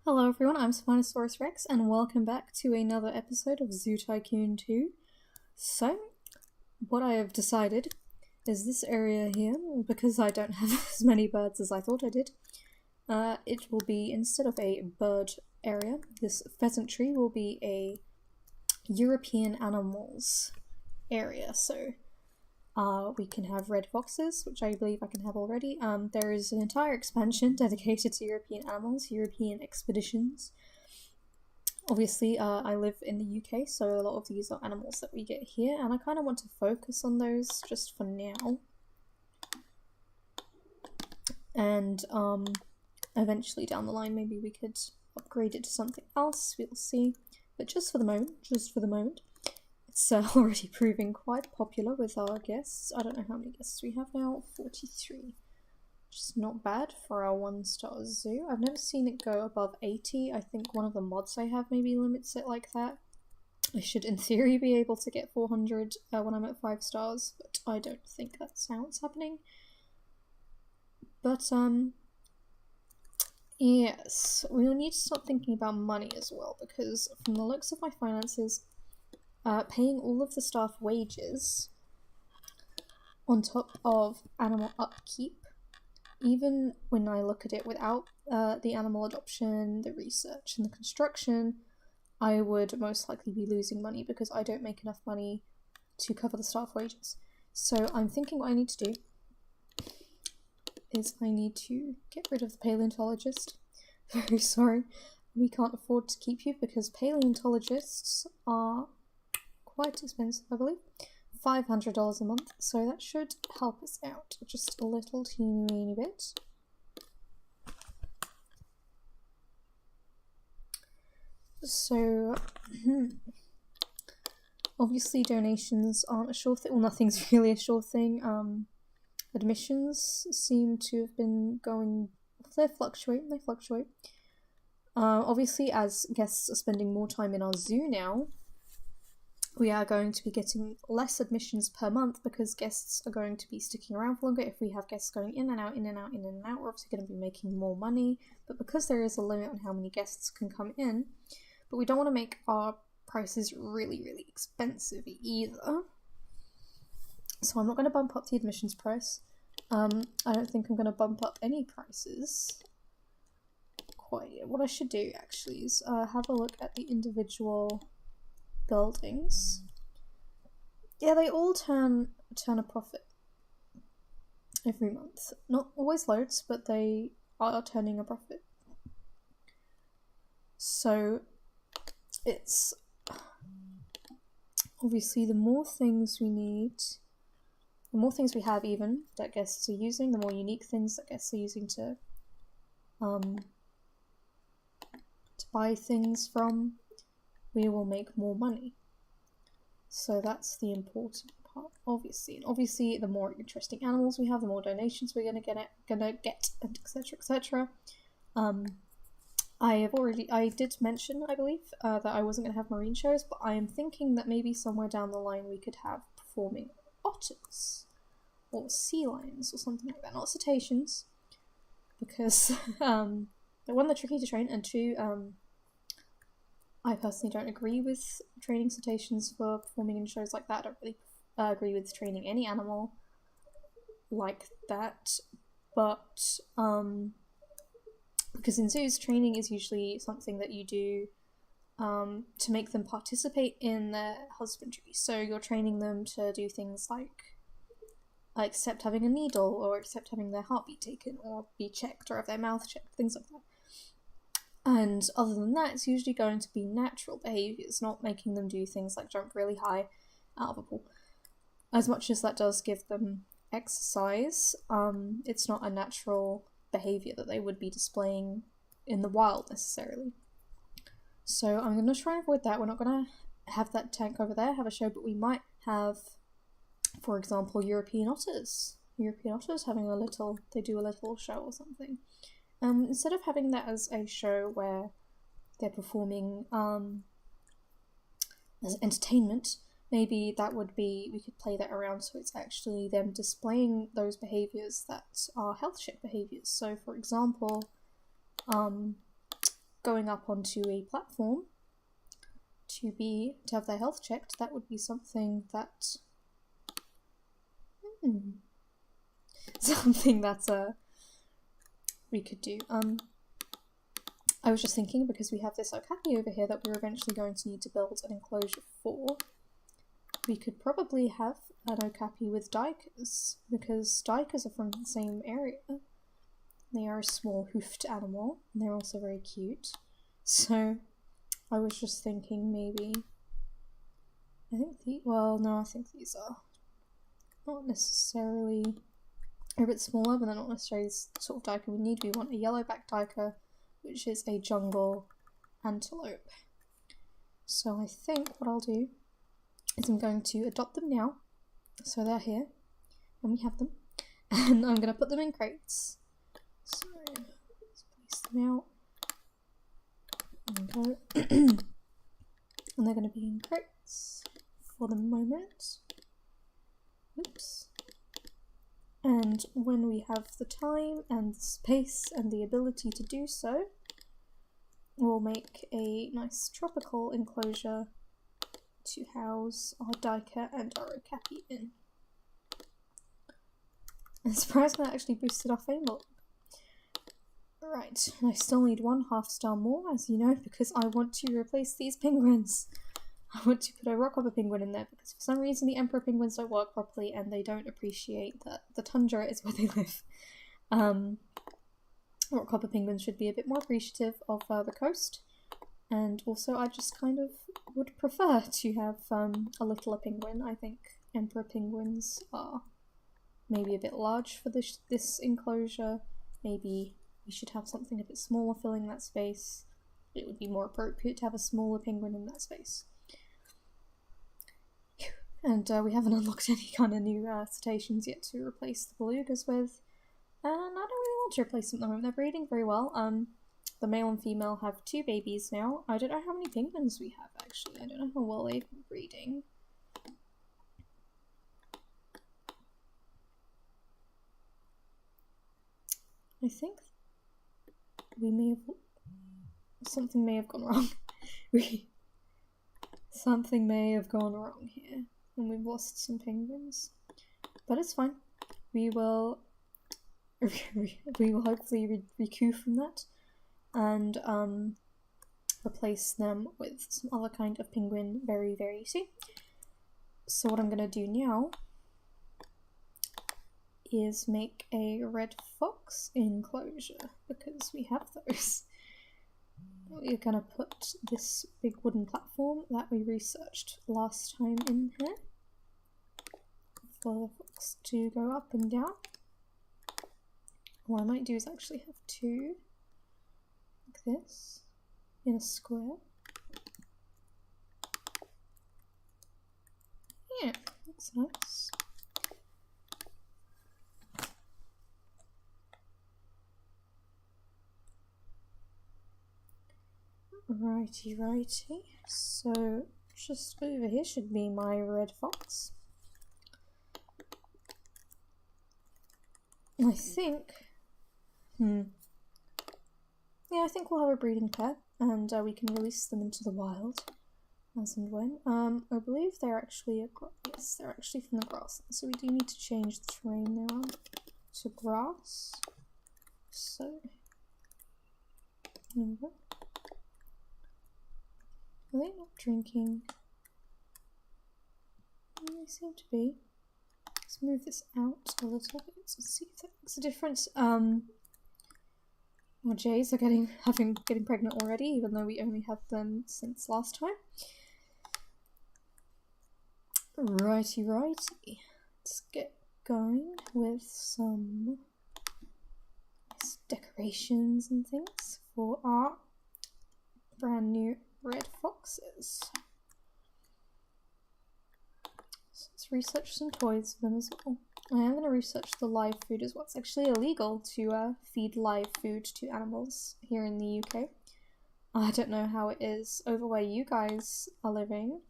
Hello everyone, I'm Spinosaurus Rex and welcome back to another episode of Zoo Tycoon 2. So, what I have decided is this area here, because I don't have as many birds as I thought I did, it will be, instead of a bird area, this pheasantry will be a European animals area. So, we can have red foxes, which I believe I can have already. There is an entire expansion dedicated to European animals, European expeditions. Obviously, I live in the UK, so a lot of these are animals that we get here, and I kind of want to focus on those just for now. And eventually down the line, maybe we could upgrade it to something else. We'll see. But just for the moment, it's already proving quite popular with our guests. I don't know how many guests we have now. 43. Which is not bad for our 1-star zoo. I've never seen it go above 80. I think one of the mods I have maybe limits it like that. I should in theory be able to get 400 when I'm at 5 stars, but I don't think that's how it's happening. But yes, we'll need to start thinking about money as well, because from the looks of my finances, paying all of the staff wages on top of animal upkeep, even when I look at it without the animal adoption, the research, and the construction, I would most likely be losing money because I don't make enough money to cover the staff wages. So I'm thinking what I need to do is I need to get rid of the paleontologist. Very sorry, we can't afford to keep you because paleontologists are quite expensive, I believe. $500 a month, so that should help us out just a little teeny bit. So, obviously donations aren't a sure thing. Well, nothing's really a sure thing. Admissions seem to have been going. They fluctuate. Obviously, as guests are spending more time in our zoo now, we are going to be getting less admissions per month because guests are going to be sticking around for longer. If we have guests going in and out, we're obviously going to be making more money. But because there is a limit on how many guests can come in, but we don't want to make our prices really expensive either. So I'm not going to bump up the admissions price. I don't think I'm going to bump up any prices quite yet. What I should do actually is have a look at the individual buildings. Yeah, they all turn a profit every month. Not always loads, but they are turning a profit. So it's obviously the more things we need, the more things we have even that guests are using, the more unique things that guests are using to buy things from, we will make more money. So that's the important part, obviously. And obviously, the more interesting animals we have, the more donations we're gonna get, and etc. I did mention, I believe, that I wasn't gonna have marine shows, but I am thinking that maybe somewhere down the line we could have performing otters or sea lions or something like that. Not cetaceans, because one, they're tricky to train, and two, I personally don't agree with training cetaceans for performing in shows like that. I don't really agree with training any animal like that, but because in zoos, training is usually something that you do to make them participate in their husbandry. So you're training them to do things like accept having a needle, or accept having their heartbeat taken, or be checked, or have their mouth checked, things like that. And other than that, it's usually going to be natural behaviours, not making them do things like jump really high out of a pool. As much as that does give them exercise, it's not a natural behaviour that they would be displaying in the wild necessarily. So I'm going to try and avoid that. We're not going to have that tank over there have a show, but we might have, for example, European otters. Having they do a little show or something. Instead of having that as a show where they're performing as entertainment, maybe that would be, we could play that around so it's actually them displaying those behaviours that are health check behaviours. So for example, going up onto a platform to have their health checked, that would be something that something that we could do. I was just thinking, because we have this okapi over here that we're eventually going to need to build an enclosure for, we could probably have an okapi with duikers, because duikers are from the same area. They are a small hoofed animal, and they're also very cute. So I was just thinking maybe, I think these are not necessarily, they're a bit smaller, but they're not necessarily the sort of duiker we need. We want a yellow-backed duiker, which is a jungle antelope. So I think what I'll do is I'm going to adopt them now. So they're here, and we have them. And I'm going to put them in crates. So let's place them out. And go. And they're going to be in crates for the moment. Oops. And when we have the time and the space and the ability to do so, we'll make a nice tropical enclosure to house our duiker and our okapi in. I'm surprised that actually boosted our fame up. Right, I still need 1/2 star more, as you know, because I want to replace these penguins. I want to put a rockhopper penguin in there, because for some reason the emperor penguins don't work properly and they don't appreciate that the tundra is where they live. Rockhopper penguins should be a bit more appreciative of the coast, and also I just kind of would prefer to have a littler penguin. I think emperor penguins are maybe a bit large for this enclosure. Maybe we should have something a bit smaller filling that space. It would be more appropriate to have a smaller penguin in that space. And we haven't unlocked any kind of new cetaceans yet to replace the belugas with. And I don't really want to replace them at the moment. They're breeding very well. The male and female have 2 babies now. I don't know how many penguins we have, actually. I don't know how well they've been breeding. I think we may have... something may have gone wrong. Something may have gone wrong here, and we've lost some penguins. But it's fine. We will hopefully recoup from that and replace them with some other kind of penguin very, very soon. So what I'm going to do now is make a red fox enclosure, because we have those. We're going to put this big wooden platform that we researched last time in here for the fox to go up and down. What I might do is actually have 2 like this in a square. Yeah, that's nice. Righty. So just over here should be my red fox. I think yeah, I think we'll have a breeding pair, and we can release them into the wild as and when. I believe they're actually yes, they're actually from the grass, so we do need to change the terrain now to grass. So there we go. Are they not drinking? They seem to be. Let's move this out a little bit. Let's see if that makes a difference. Our jays are getting pregnant already, even though we only had them since last time. Righty. Let's get going with some nice decorations and things for our brand new red foxes. So let's research some toys for them as well. I am going to research the live food as well. It's actually illegal to feed live food to animals here in the UK. I don't know how it is over where you guys are living.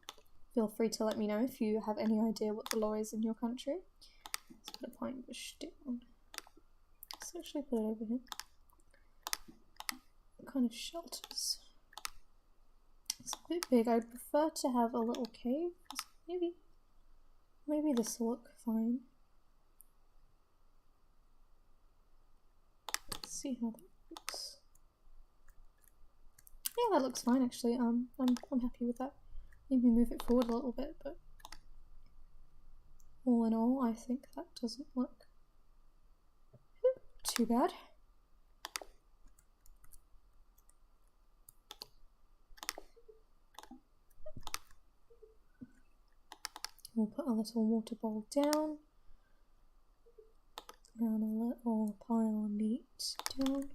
Feel free to let me know if you have any idea what the law is in your country. Let's put a pine bush down. Let's actually put it over here. kind of shelters? It's a bit big. I'd prefer to have a little cave. Maybe this will look fine. Let's see how that looks. Yeah, that looks fine actually. I'm happy with that. Maybe move it forward a little bit, but all in all, I think that doesn't look too bad. We'll put a little water bowl down and a little pile of meat down,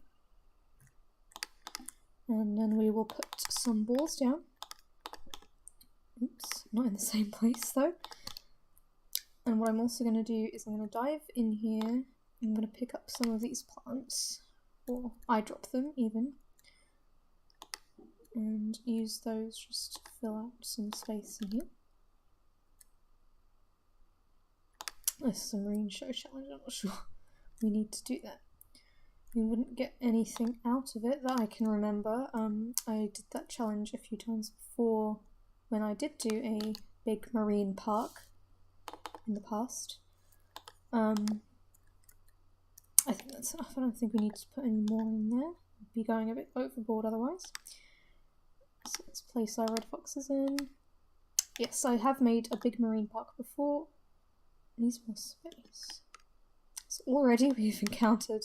and then we will put some balls down. Oops, not in the same place though. And what I'm also going to do is I'm going to dive in here. I'm going to pick up some of these plants, or I drop them even, and use those just to fill out some space in here. This is a marine show challenge, I'm not sure we need to do that. We wouldn't get anything out of it that I can remember. I did that challenge a few times before when I did do a big marine park in the past. I think that's enough. I don't think we need to put any more in there. We'd be going a bit overboard otherwise. So let's place our red foxes in. Yes, I have made a big marine park before. Needs more space. So already we've encountered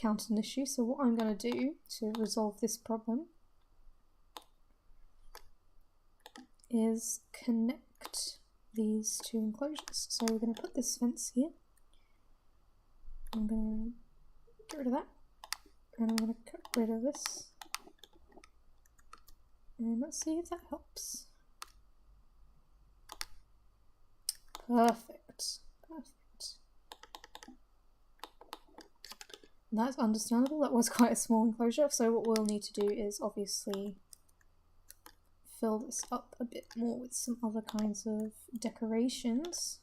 an issue, so what I'm going to do to resolve this problem is connect these two enclosures. So we're going to put this fence here. I'm going to get rid of that, and I'm going to get rid of this, and let's see if that helps. Perfect. That's understandable. That was quite a small enclosure, so what we'll need to do is obviously fill this up a bit more with some other kinds of decorations.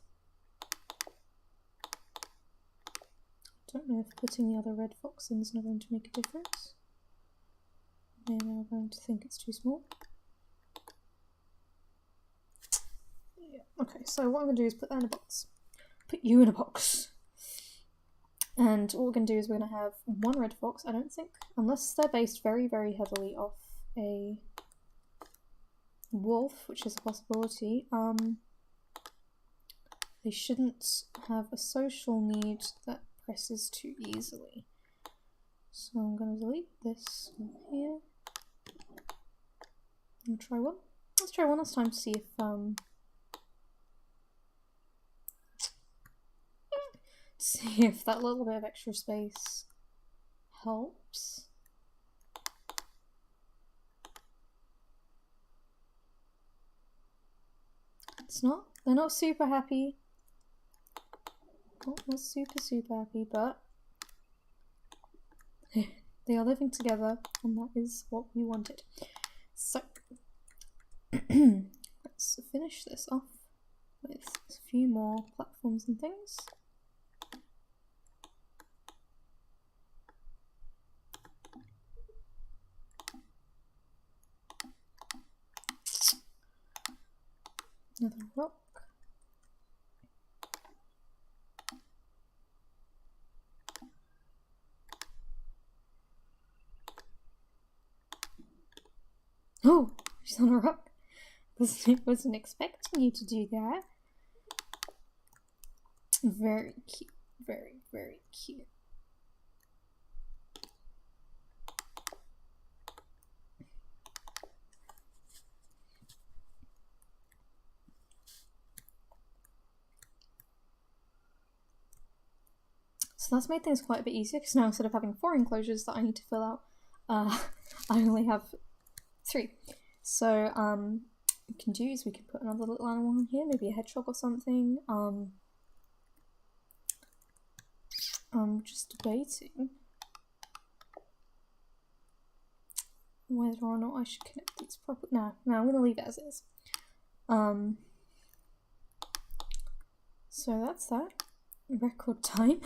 Don't know if putting the other red fox in is not going to make a difference. Maybe I'm going to think it's too small. Yeah, okay, so what I'm going to do is put that in a box. Put you in a box. And what we're going to do is we're going to have one red fox, I don't think, unless they're based very, very heavily off a wolf, which is a possibility, they shouldn't have a social need that presses too easily. So I'm going to delete this from here. And try one. Let's try one last time to see if that little bit of extra space helps. It's not. They're not super happy. Not super happy, but they are living together, and that is what we wanted. So let's finish this off with a few more platforms and things. Another rock. Oh, she's on a rock. Wasn't expecting you to do that. Very cute. Very, very cute. So that's made things quite a bit easier, because now instead of having 4 enclosures that I need to fill out, I only have 3. So we can do is we can put another little animal in here, maybe a hedgehog or something. I'm just debating whether or not I should connect these properly. No, I'm going to leave it as is. So that's that. Record time.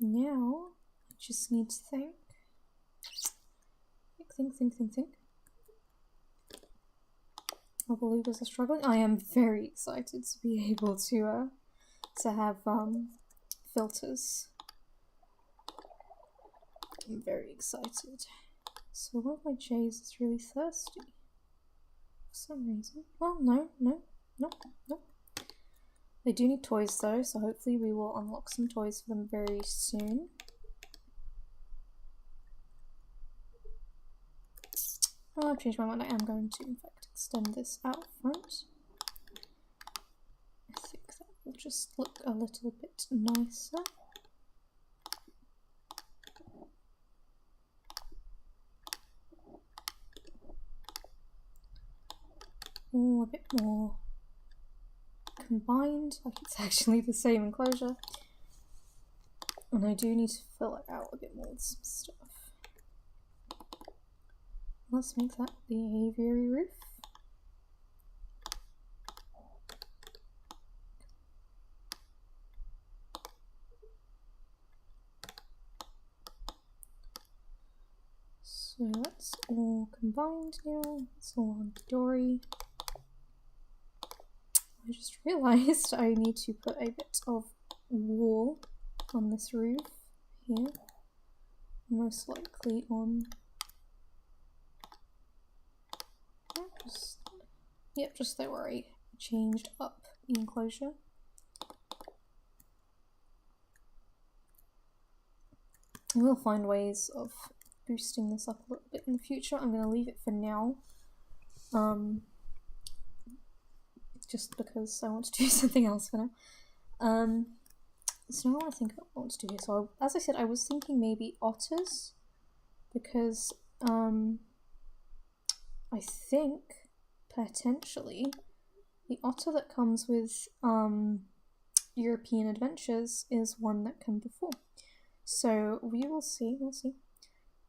Now I Just need to think. Think. Our belugas are struggling. I am very excited to be able to have filters. I'm very excited. So one of my jays is really thirsty for some reason. Well, no. They do need toys though, so hopefully we will unlock some toys for them very soon. Oh, I've changed my mind. I am going to, in fact, extend this out front. I think that will just look a little bit nicer. Oh, a bit more combined, like it's actually the same enclosure. And I do need to fill it out a bit more with some stuff. Let's make that the aviary roof. So that's all combined now. It's all hunky-dory. I just realised I need to put a bit of wall on this roof here. Most likely on... just there where I changed up the enclosure. We'll find ways of boosting this up a little bit in the future. I'm going to leave it for now. Just because I want to do something else for now. So now I think about what to do here. So as I said, I was thinking maybe otters, because I think potentially the otter that comes with European Adventures is one that can perform. So we will see,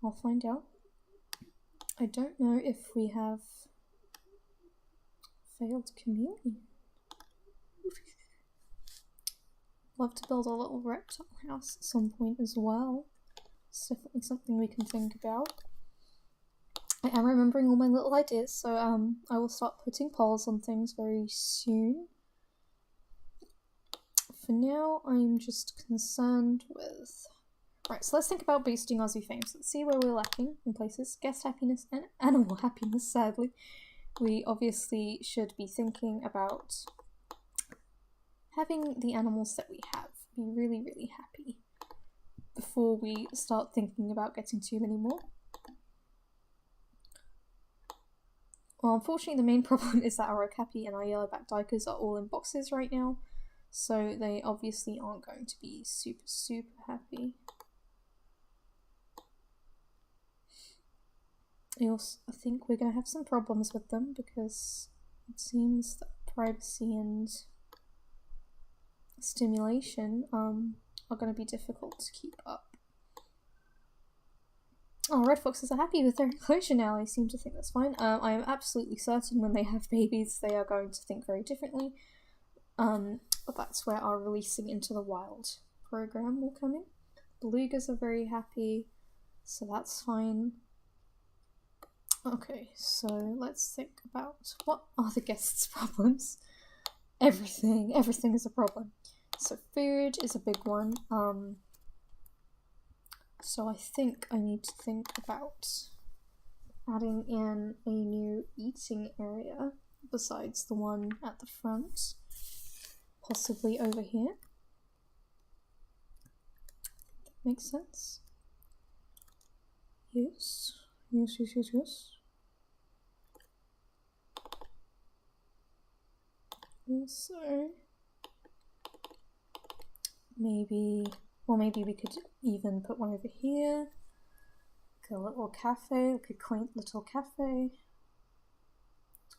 I'll find out. I don't know if we have failed communion. Love to build a little reptile house at some point as well. It's definitely something we can think about. I am remembering all my little ideas, so I will start putting polls on things very soon. For now, I'm just concerned with... Right, so let's think about boosting Aussie fame. So let's see where we're lacking in places. Guest happiness and animal happiness, sadly. We obviously should be thinking about having the animals that we have be really, really happy before we start thinking about getting too many more. Well, unfortunately, the main problem is that our okapi and our yellowback duikers are all in boxes right now, so they obviously aren't going to be super, super happy. I think we're going to have some problems with them because it seems that privacy and stimulation are going to be difficult to keep up. Oh, red foxes are happy with their enclosure now. I seem to think that's fine. I am absolutely certain when they have babies they are going to think very differently. But that's where our releasing into the wild program will come in. Belugas are very happy, so that's fine. Okay, so let's think about what are the guests' problems. Everything is a problem. So food is a big one. So I think I need to think about adding in a new eating area besides the one at the front, possibly over here. That makes sense. Yes. Also, maybe we could even put one over here. Like a little cafe, like a quaint little cafe. I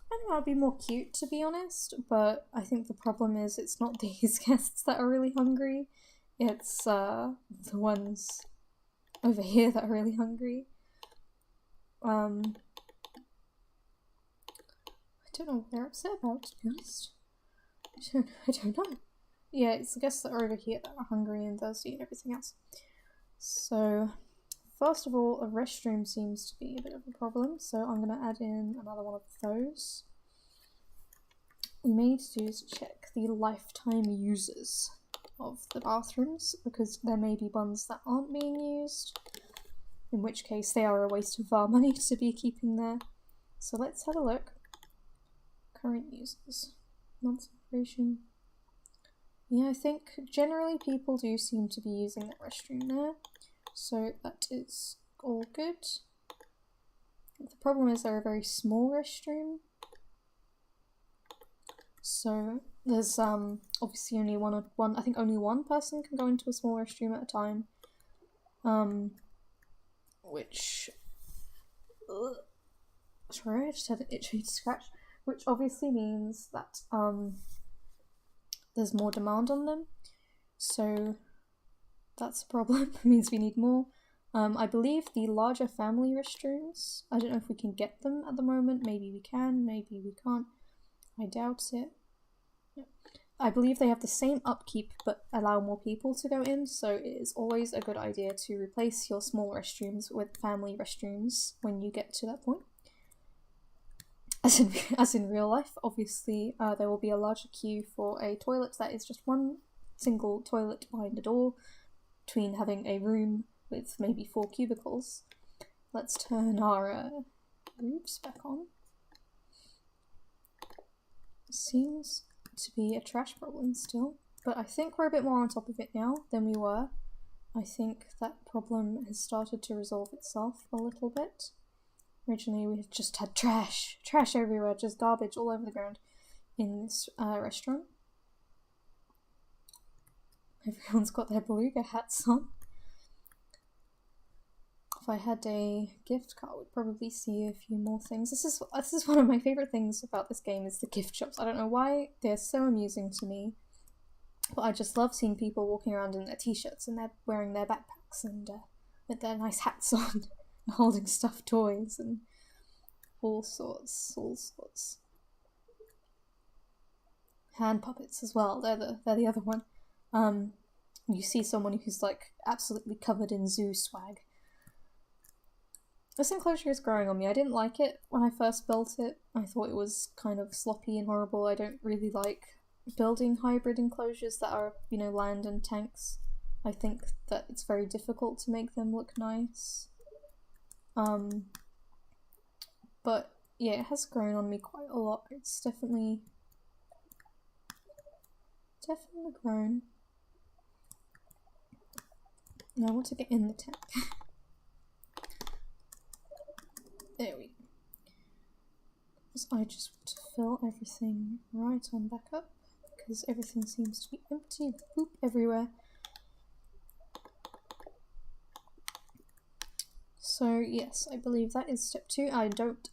think that would be more cute, to be honest, but I think the problem is it's not these guests that are really hungry, it's the ones over here that are really hungry. I don't know what they're upset about, to be honest. I don't know. Yeah, it's the guests that are over here that are hungry and thirsty and everything else. So, first of all, a restroom seems to be a bit of a problem, so I'm going to add in another one of those. What we may need to do is check the lifetime users of the bathrooms, because there may be ones that aren't being used, in which case they are a waste of our money to be keeping there. So let's have a look. Current users. Months operation. Yeah, I think generally people do seem to be using that restroom there, so that is all good. The problem is they're a very small restroom, so there's obviously only I think only one person can go into a small restroom at a time, which sorry, I just had an itchy scratch, which obviously means that there's more demand on them, so that's a problem. It means we need more. I believe the larger family restrooms, I don't know if we can get them at the moment. Maybe we can, maybe we can't. I doubt it. I believe they have the same upkeep but allow more people to go in, so it is always a good idea to replace your small restrooms with family restrooms when you get to that point. As in real life, obviously, there will be a larger queue for a toilet that is just one single toilet behind a door, between having a room with maybe 4 cubicles. Let's turn our roofs back on. Seems to be a trash problem still, but I think we're a bit more on top of it now than we were. I think that problem has started to resolve itself a little bit. Originally we just had trash everywhere, just garbage all over the ground in this restaurant. Everyone's got their beluga hats on. If I had a gift card, we'd probably see a few more things. This is one of my favourite things about this game, is the gift shops. I don't know why they're so amusing to me, but I just love seeing people walking around in their t-shirts and they're wearing their backpacks and with their nice hats on and holding stuffed toys and all sorts. Hand puppets as well, they're the other one. You see someone who's like absolutely covered in zoo swag. This enclosure is growing on me. I didn't like it when I first built it. I thought it was kind of sloppy and horrible. I don't really like building hybrid enclosures that are, you know, land and tanks. I think that it's very difficult to make them look nice. But yeah, it has grown on me quite a lot. It's definitely grown. Now I want to get in the tank. There we go. I just want to fill everything right on back up, because everything seems to be empty with poop everywhere. So yes, I believe that is step 2.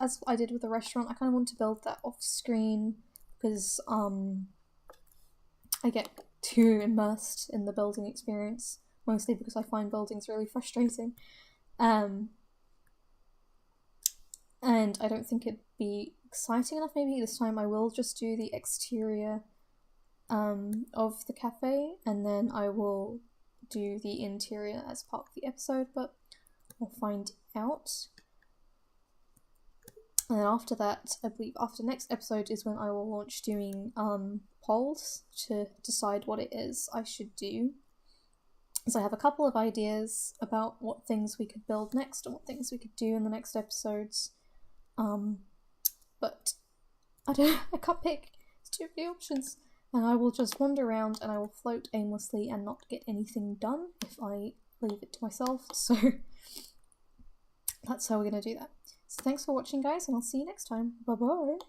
As I did with the restaurant, I kind of want to build that off screen, because I get too immersed in the building experience, mostly because I find buildings really frustrating. And I don't think it'd be exciting enough. Maybe this time I will just do the exterior of the cafe, and then I will do the interior as part of the episode, but we'll find out. And then after that, I believe after next episode is when I will launch doing polls to decide what it is I should do. So I have a couple of ideas about what things we could build next and what things we could do in the next episodes. But I can't pick. It's too many options. And I will just wander around and I will float aimlessly and not get anything done if I leave it to myself. So that's how we're going to do that. So thanks for watching, guys, and I'll see you next time. Bye bye!